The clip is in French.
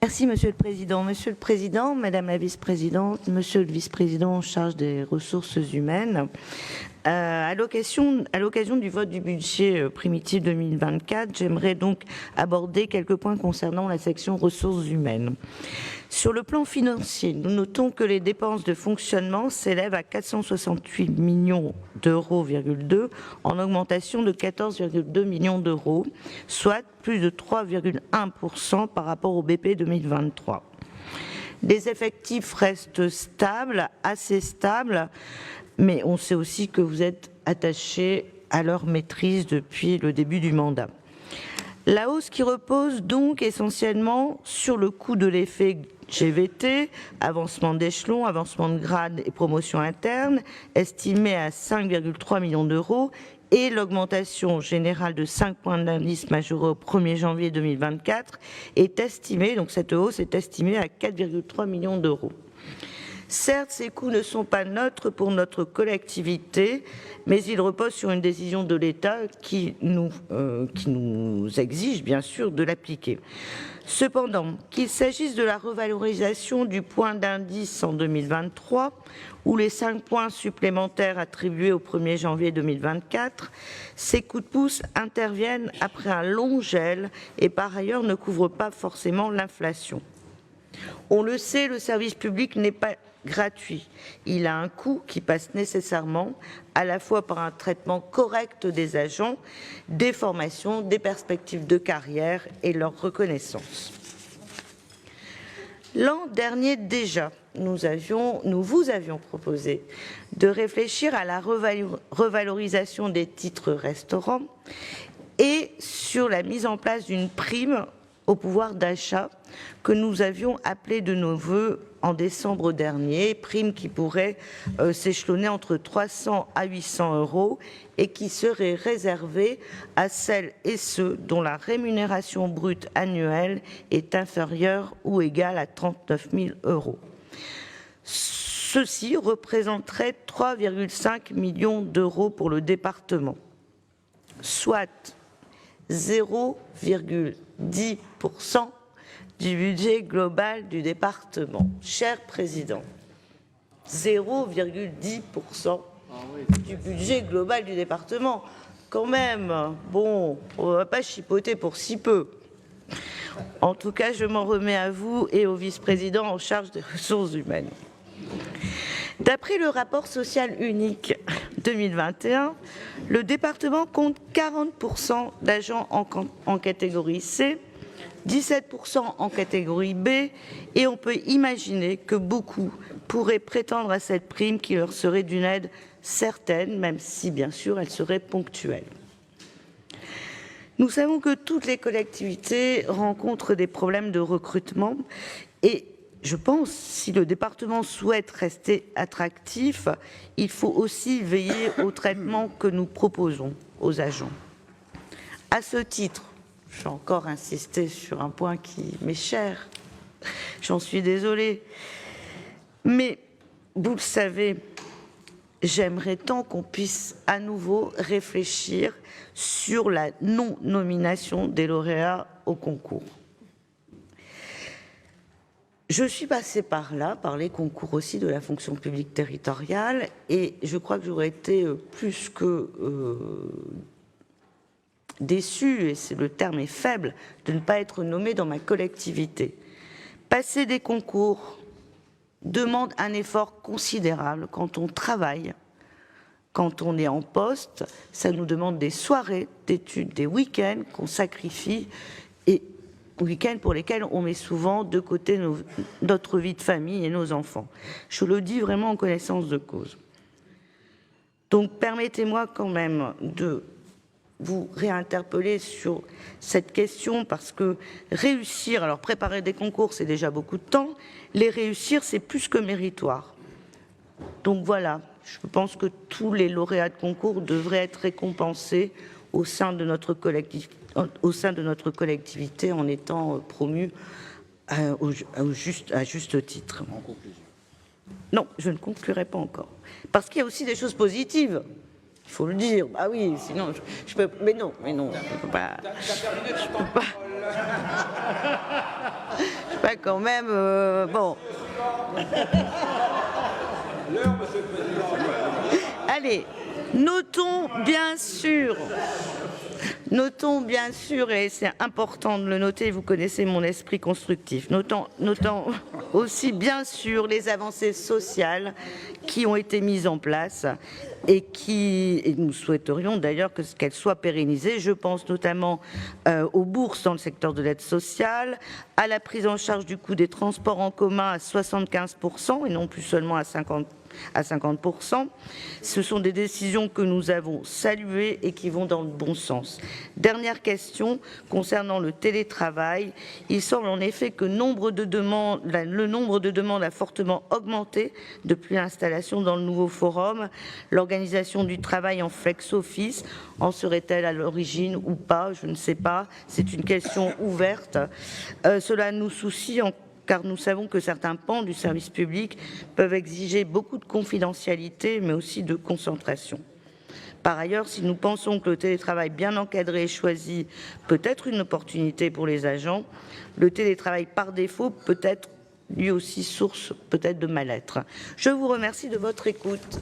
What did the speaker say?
Merci, Monsieur le Président. Monsieur le Président, Madame la Vice-présidente, Monsieur le Vice-président en charge des ressources humaines, à l'occasion du vote du budget primitif 2024, j'aimerais donc aborder quelques points concernant la section ressources humaines. Sur le plan financier, nous notons que les dépenses de fonctionnement s'élèvent à 468 millions d'euros, en augmentation de 14,2 millions d'euros, soit plus de 3,1% par rapport au BP 2023. Les effectifs restent stables, assez stables, mais on sait aussi que vous êtes attachés à leur maîtrise depuis le début du mandat. La hausse qui repose donc essentiellement sur le coût de l'effet GVT, avancement d'échelon, avancement de grade et promotion interne, estimé à 5,3 millions d'euros, et l'augmentation générale de 5 points d'indice majorés au 1er janvier 2024 est estimée, donc cette hausse est estimée à 4,3 millions d'euros. Certes, ces coûts ne sont pas neutres pour notre collectivité, mais ils reposent sur une décision de l'État qui nous exige bien sûr de l'appliquer. Cependant, qu'il s'agisse de la revalorisation du point d'indice en 2023 ou les 5 points supplémentaires attribués au 1er janvier 2024, ces coups de pouce interviennent après un long gel et par ailleurs ne couvrent pas forcément l'inflation. On le sait, le service public n'est pas gratuit. Il a un coût qui passe nécessairement à la fois par un traitement correct des agents, des formations, des perspectives de carrière et leur reconnaissance. L'an dernier déjà, nous vous avions proposé de réfléchir à la revalorisation des titres restaurants et sur la mise en place d'une prime au pouvoir d'achat que nous avions appelé de nos voeux en décembre dernier, prime qui pourrait s'échelonner entre 300 à 800 euros et qui serait réservée à celles et ceux dont la rémunération brute annuelle est inférieure ou égale à 39 000 euros. Ceci représenterait 3,5 millions d'euros pour le département, soit 0,10% du budget global du département. Cher Président, 0,10% du budget global du département. Quand même, bon, on ne va pas chipoter pour si peu. En tout cas, je m'en remets à vous et au vice-président en charge des ressources humaines. D'après le rapport social unique 2021, le département compte 40% d'agents en catégorie C, 17% en catégorie B, et on peut imaginer que beaucoup pourraient prétendre à cette prime qui leur serait d'une aide certaine, même si bien sûr elle serait ponctuelle. Nous savons que toutes les collectivités rencontrent des problèmes de recrutement et je pense, si le département souhaite rester attractif, il faut aussi veiller au traitement que nous proposons aux agents. À ce titre, je vais encore insister sur un point qui m'est cher, j'en suis désolée, mais vous le savez, j'aimerais tant qu'on puisse à nouveau réfléchir sur la non-nomination des lauréats au concours. Je suis passée par là, par les concours aussi de la fonction publique territoriale, et je crois que j'aurais été plus que déçue, et le terme est faible, de ne pas être nommée dans ma collectivité. Passer des concours demande un effort considérable quand on travaille, quand on est en poste, ça nous demande des soirées d'études, des week-ends qu'on sacrifie, et week-ends pour lesquels on met souvent de côté notre vie de famille et nos enfants. Je le dis vraiment en connaissance de cause. Donc permettez-moi quand même de vous réinterpeller sur cette question parce que réussir, alors préparer des concours c'est déjà beaucoup de temps, les réussir c'est plus que méritoire. Donc voilà, je pense que tous les lauréats de concours devraient être récompensés au sein de notre collectivité en étant promus à juste titre. En conclusion. Non, je ne conclurai pas encore. Parce qu'il y a aussi des choses positives. Il faut le dire. Ah oui, sinon je peux. Mais non, je peux pas. Je peux pas. Je Pas quand même, bon. Allez, notons bien sûr, et c'est important de le noter, vous connaissez mon esprit constructif, notons aussi bien sûr les avancées sociales qui ont été mises en place et nous souhaiterions d'ailleurs qu'elles soient pérennisées. Je pense notamment aux bourses dans le secteur de l'aide sociale, à la prise en charge du coût des transports en commun à 75% et non plus seulement à 50%. Ce sont des décisions que nous avons saluées et qui vont dans le bon sens. Dernière question concernant le télétravail. Il semble en effet que le nombre de demandes a fortement augmenté depuis l'installation dans le nouveau forum. L'organisation du travail en flex-office en serait-elle à l'origine ou pas? Je ne sais pas. C'est une question ouverte. Cela nous soucie car nous savons que certains pans du service public peuvent exiger beaucoup de confidentialité, mais aussi de concentration. Par ailleurs, si nous pensons que le télétravail bien encadré et choisi peut être une opportunité pour les agents, le télétravail par défaut peut être lui aussi source peut-être de mal-être. Je vous remercie de votre écoute.